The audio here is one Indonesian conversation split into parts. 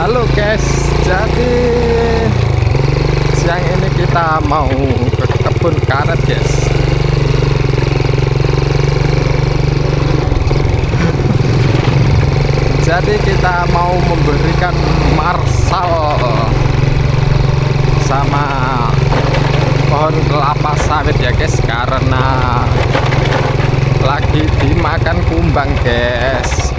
Halo guys, jadi siang ini kita mau ke kebun karet guys. Jadi kita mau memberikan marsal sama pohon kelapa sawit ya guys, karena lagi dimakan kumbang guys.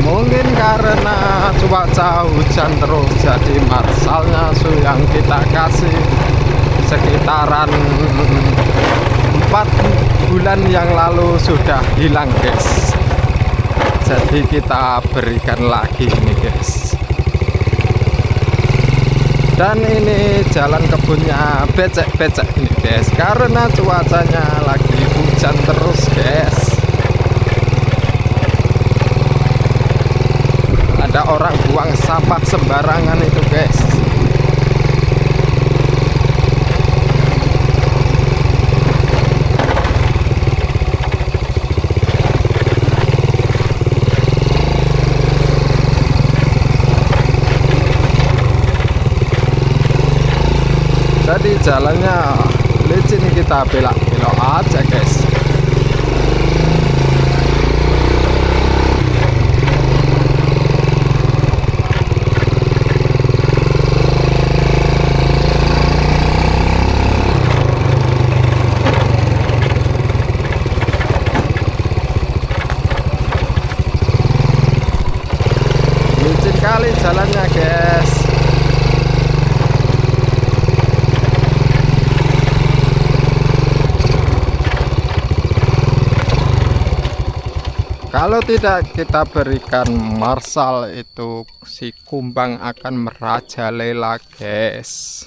Mungkin karena cuaca hujan terus, jadi marsalnya yang kita kasih sekitaran 4 bulan yang lalu sudah hilang guys. Jadi kita berikan lagi ini guys. Dan ini jalan kebunnya becek-becek ini guys, karena cuacanya lagi hujan terus guys. Ada orang buang sampah sembarangan itu guys. Jadi jalannya licin, kita belok-belok aja guys. Licin kali jalannya guys. Kalau tidak kita berikan marsal, itu si kumbang akan merajalela guys.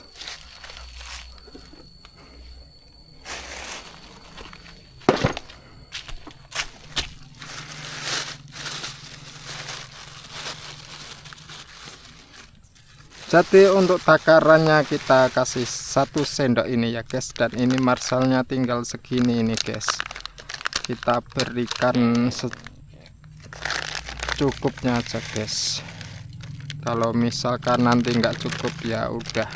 Jadi untuk takarannya kita kasih 1 sendok ini ya guys, dan ini marsalnya tinggal segini ini guys. Kita berikan secukupnya aja guys. Kalau misalkan nanti nggak cukup ya udah,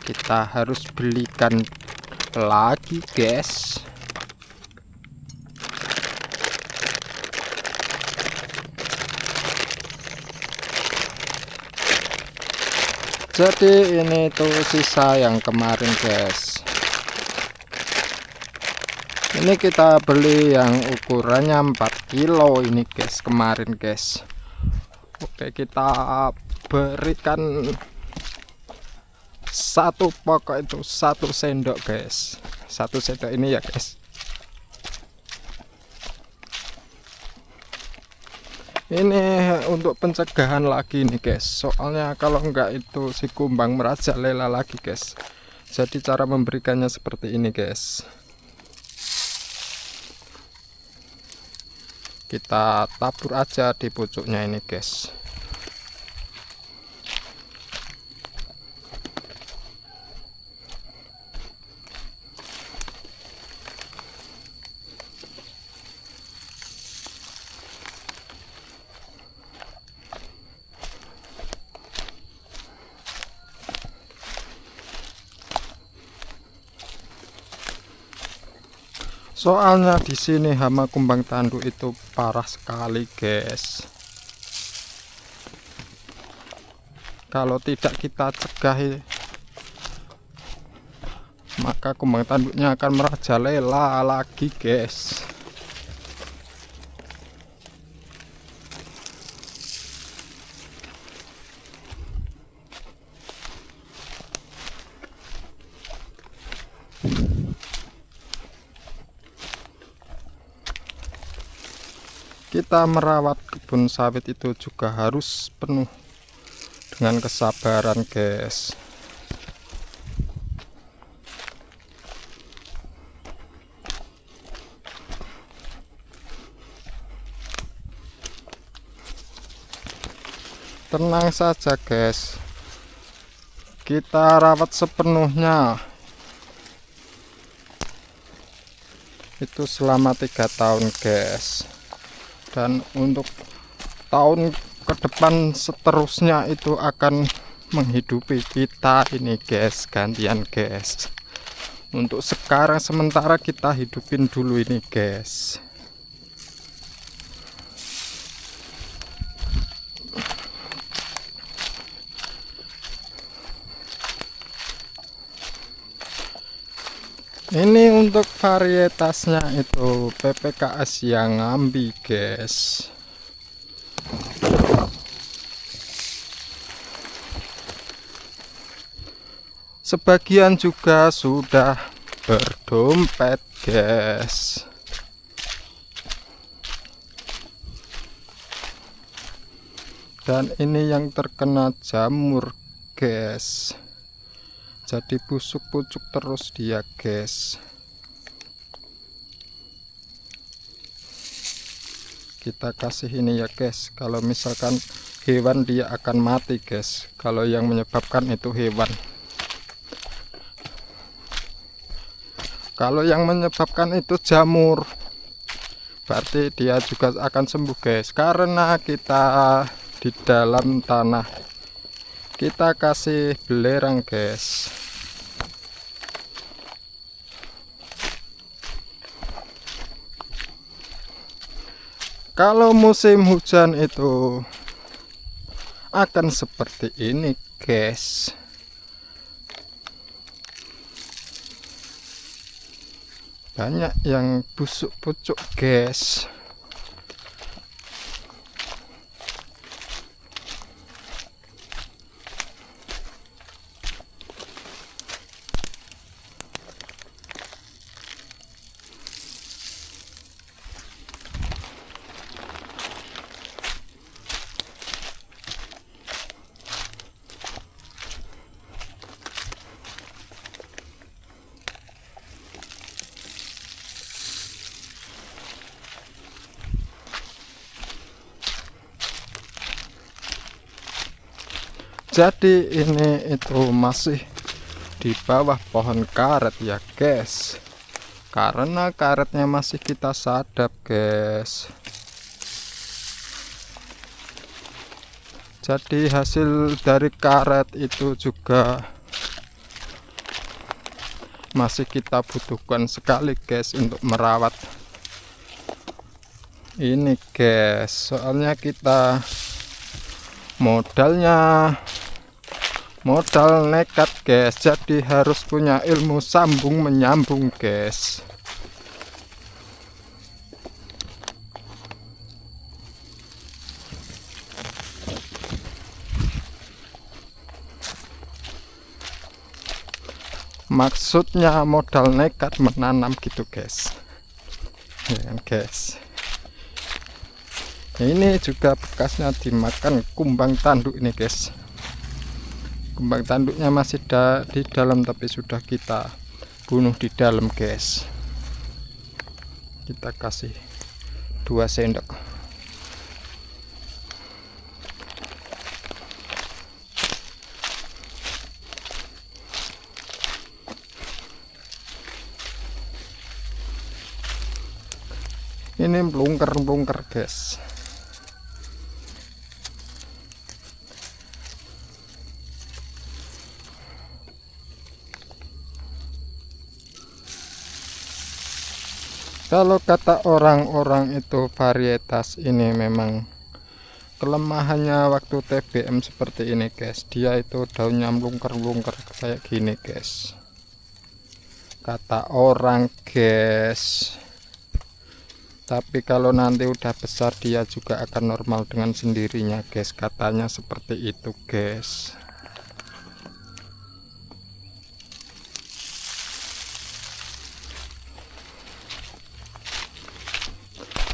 kita harus belikan lagi guys. Jadi ini tuh sisa yang kemarin guys. Ini kita beli yang ukurannya 4 kilo ini guys, kemarin guys. Oke, kita berikan 1 pokok itu 1 sendok guys. 1 sendok ini ya guys. Ini untuk pencegahan lagi nih guys, soalnya kalau enggak itu si kumbang merajalela lagi guys. Jadi cara memberikannya seperti ini guys. Kita tabur aja di pucuknya ini guys. Soalnya di sini hama kumbang tanduk itu parah sekali guys. Kalau tidak kita cegah, maka kumbang tanduknya akan merajalela lagi guys. Kita merawat kebun sawit itu juga harus penuh dengan kesabaran guys. Tenang saja guys, kita rawat sepenuhnya itu selama 3 tahun guys, dan untuk tahun ke depan seterusnya itu akan menghidupi kita ini guys, gantian guys. Untuk sekarang sementara kita hidupin dulu ini guys. Ini untuk varietasnya itu PPKS yang Ambi guys. Sebagian juga sudah berdompet guys. Dan ini yang terkena jamur guys, jadi busuk pucuk terus dia guys. Kita kasih ini ya guys, kalau misalkan hewan dia akan mati guys, kalau yang menyebabkan itu hewan. Kalau yang menyebabkan itu jamur, berarti dia juga akan sembuh guys, karena kita di dalam tanah kita kasih belerang guys. Kalau musim hujan itu akan seperti ini guys. Banyak yang busuk pucuk guys. Jadi ini itu masih di bawah pohon karet ya guys, karena karetnya masih kita sadap guys. Jadi hasil dari karet itu juga masih kita butuhkan sekali guys untuk merawat ini guys. Soalnya kita modal nekat guys, jadi harus punya ilmu sambung menyambung guys. Maksudnya modal nekat menanam gitu guys ya guys. Ini juga bekasnya dimakan kumbang tanduk ini guys. Kumbang tanduknya masih di dalam, tapi sudah kita bunuh di dalam guys. Kita kasih 2 sendok. Ini melungker guys. Kalau kata orang-orang itu varietas ini memang kelemahannya waktu TBM seperti ini guys, dia itu daunnya melungker-melungker kayak gini guys, kata orang guys. Tapi kalau nanti udah besar dia juga akan normal dengan sendirinya guys, katanya seperti itu guys.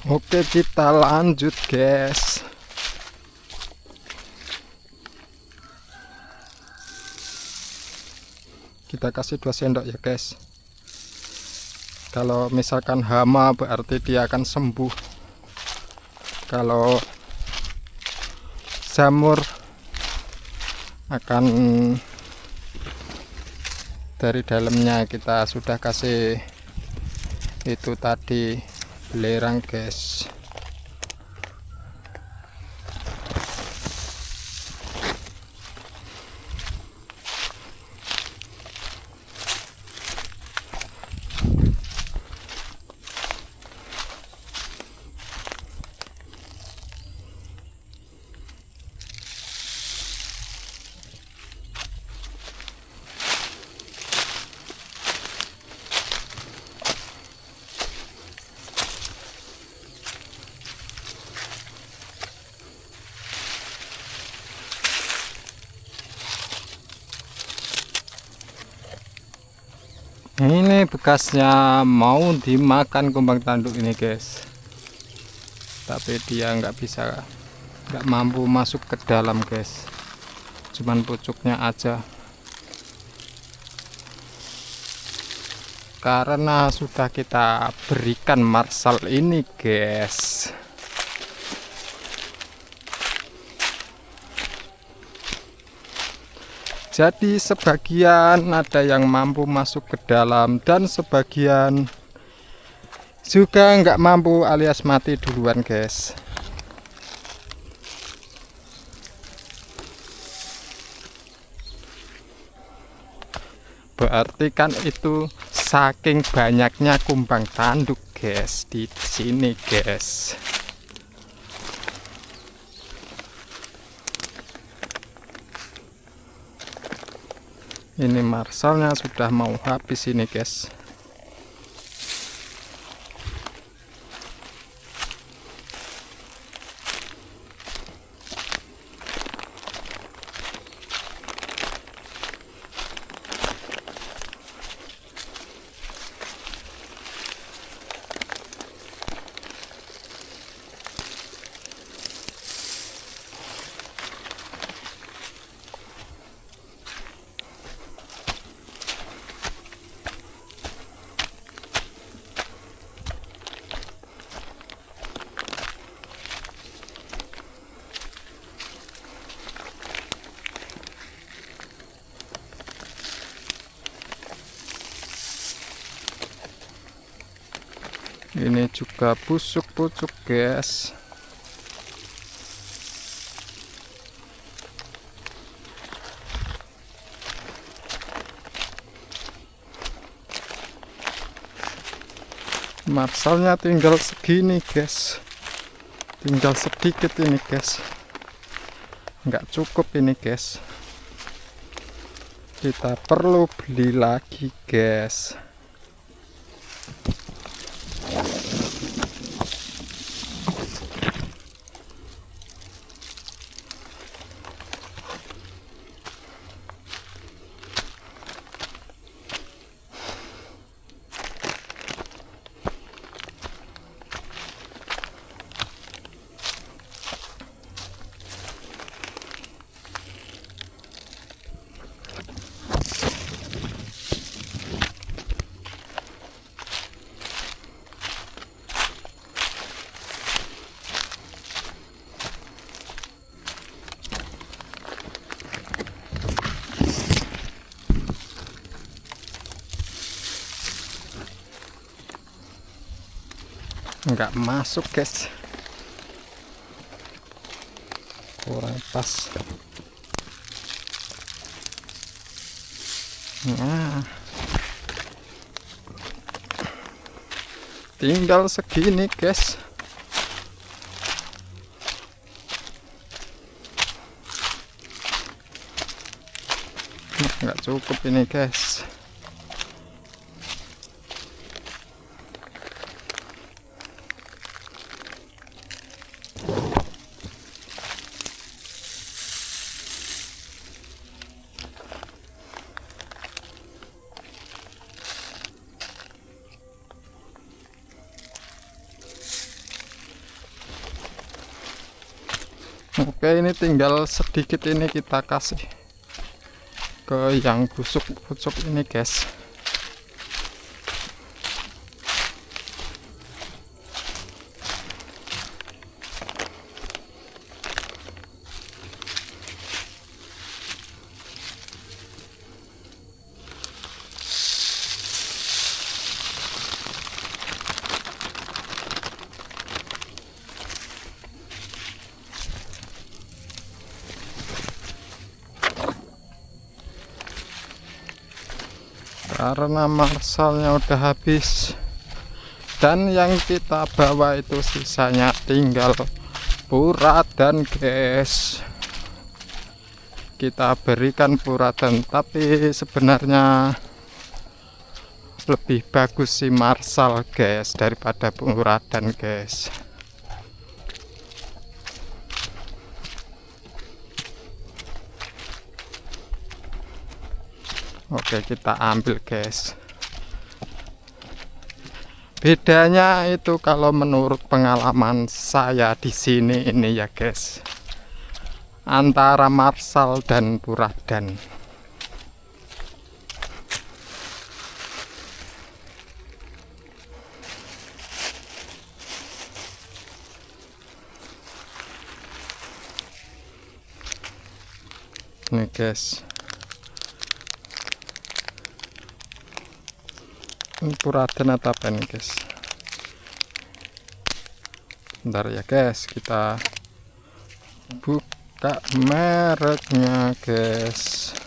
Oke, kita lanjut guys. Kita kasih 2 sendok ya guys. Kalau misalkan hama berarti dia akan sembuh. Kalau jamur akan dari dalamnya kita sudah kasih itu tadi belerang guys. Ini bekasnya mau dimakan kumbang tanduk ini guys, tapi dia nggak mampu masuk ke dalam guys, cuman pucuknya aja karena sudah kita berikan marsal ini guys. Jadi sebagian ada yang mampu masuk ke dalam dan sebagian juga nggak mampu alias mati duluan guys. Berarti kan itu saking banyaknya kumbang tanduk guys di sini guys. Ini marsalnya sudah mau habis ini guys. Ini juga busuk-busuk guys. Marsalnya tinggal segini guys, tinggal sedikit ini guys, nggak cukup ini guys, kita perlu beli lagi guys. Nggak masuk guys, kurang pas. Nah, tinggal segini guys. Nggak cukup ini guys. Oke, ini tinggal sedikit ini kita kasih ke yang busuk-busuk ini guys. karena marsalnya udah habis, dan yang kita bawa itu sisanya tinggal puradan guys. Kita berikan puradan, tapi sebenarnya lebih bagus si marsal guys daripada puradan guys. Oke, kita ambil guys. Bedanya itu kalau menurut pengalaman saya di sini ini ya guys, antara marsal dan puradan. Nih guys, ini puradan atau apa nih guys? Bentar ya guys, kita buka mereknya guys.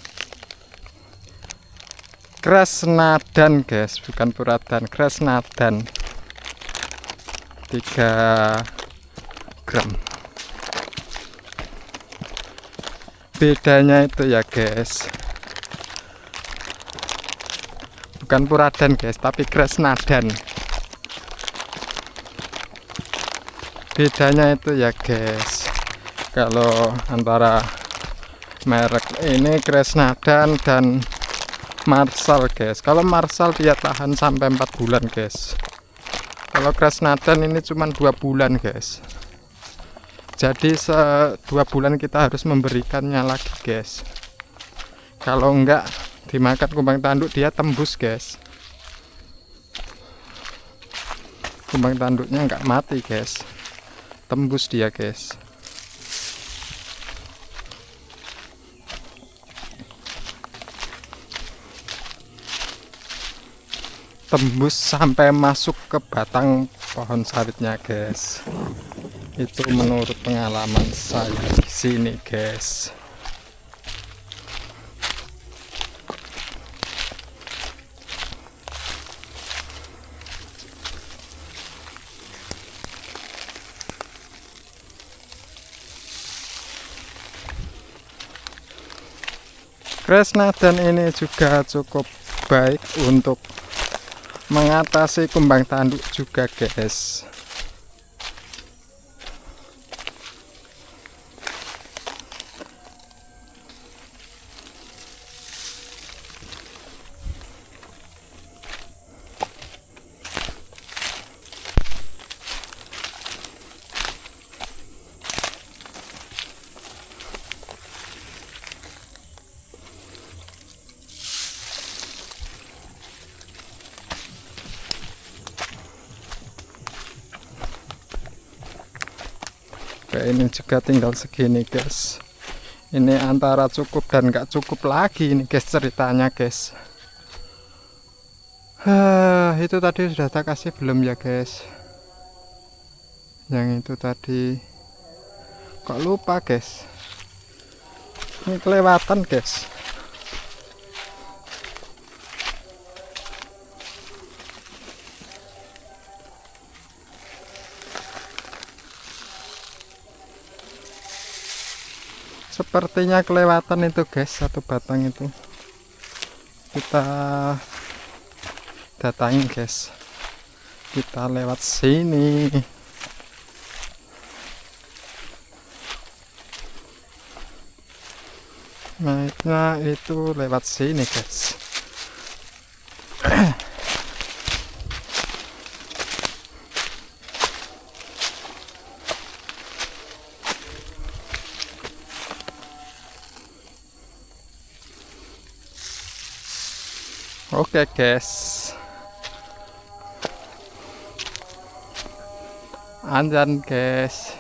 Kresnadan guys, bukan puradan, kresnadan 3 gram. Bedanya itu ya guys, bukan puradan guys, tapi kresnadan. Bedanya itu ya guys, kalau antara merek ini kresnadan dan marsal guys. Kalau marsal dia tahan sampai 4 bulan guys. Kalau kresnadan ini cuma 2 bulan guys. Jadi 2 bulan kita harus memberikannya lagi guys. Kalau enggak dimakan kumbang tanduk dia tembus guys. Kumbang tanduknya enggak mati guys, tembus dia guys. Tembus sampai masuk ke batang pohon sawitnya guys. Itu menurut pengalaman saya di sini guys. Kresnadan ini juga cukup baik untuk mengatasi kumbang tanduk juga guys. Ini juga tinggal segini guys. Ini antara cukup dan gak cukup lagi ini guys ceritanya guys. Itu tadi sudah tak kasih belum ya guys? Yang itu tadi kok lupa guys. Ini kelewatan guys. Sepertinya kelewatan itu guys, satu batang itu kita datangin guys, kita lewat sini. Naiknya itu lewat sini guys. Oke guys, azan guys,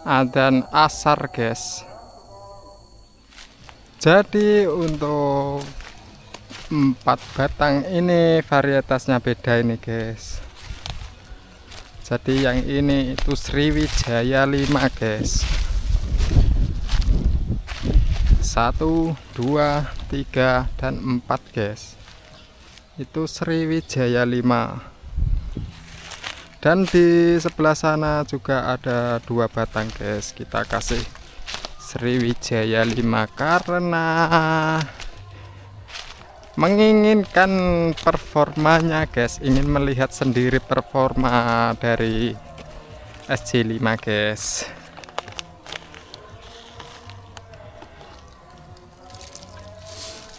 azan asar guys. Jadi untuk 4 batang ini varietasnya beda ini guys. Jadi yang ini itu Sriwijaya 5 guys. 1, 2, 3, dan 4 guys. Itu Sriwijaya 5. Dan di sebelah sana juga ada 2 batang guys. Kita kasih Sriwijaya 5 karena menginginkan performanya guys, ingin melihat sendiri performa dari SJ5 guys.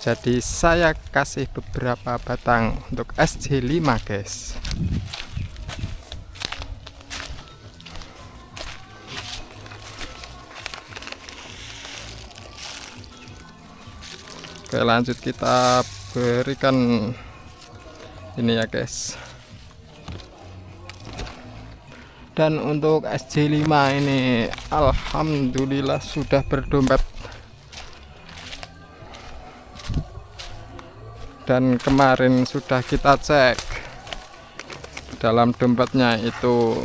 Jadi saya kasih beberapa batang untuk SJ5 guys. Oke, lanjut kita berikan ini ya guys. Dan untuk SJ5 ini alhamdulillah sudah berdompet. Dan kemarin sudah kita cek, dalam dompetnya itu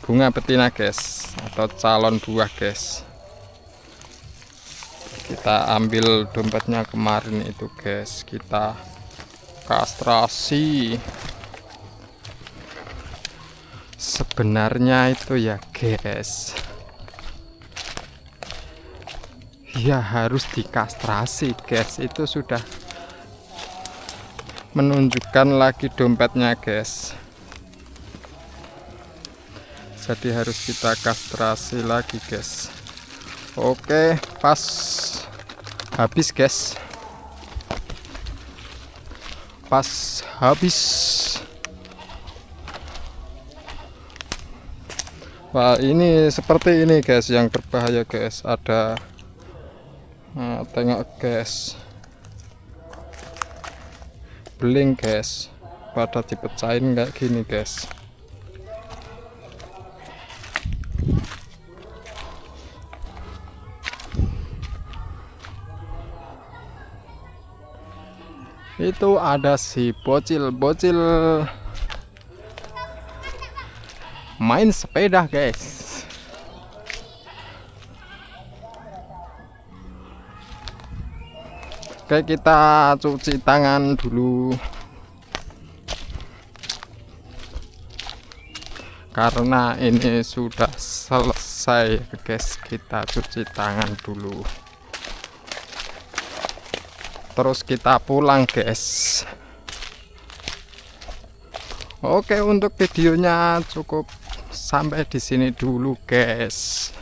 bunga betina guys, atau calon buah guys. Kita ambil dompetnya kemarin itu guys, kita kastrasi. Sebenarnya itu ya guys, ya harus dikastrasi guys. Itu sudah menunjukkan lagi dompetnya guys, jadi harus kita kastrasi lagi guys. Oke, pas habis guys, pas habis. Wah, ini seperti ini guys yang berbahaya guys. Ada tengok guys, beling guys, pada dipecahin kayak gini guys. Itu ada si bocil main sepeda guys. Oke, kita cuci tangan dulu karena ini sudah selesai guys. Kita cuci tangan dulu, terus kita pulang guys. Oke, untuk videonya cukup sampai di sini dulu guys.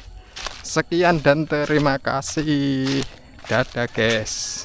Sekian dan terima kasih. Dadah guys.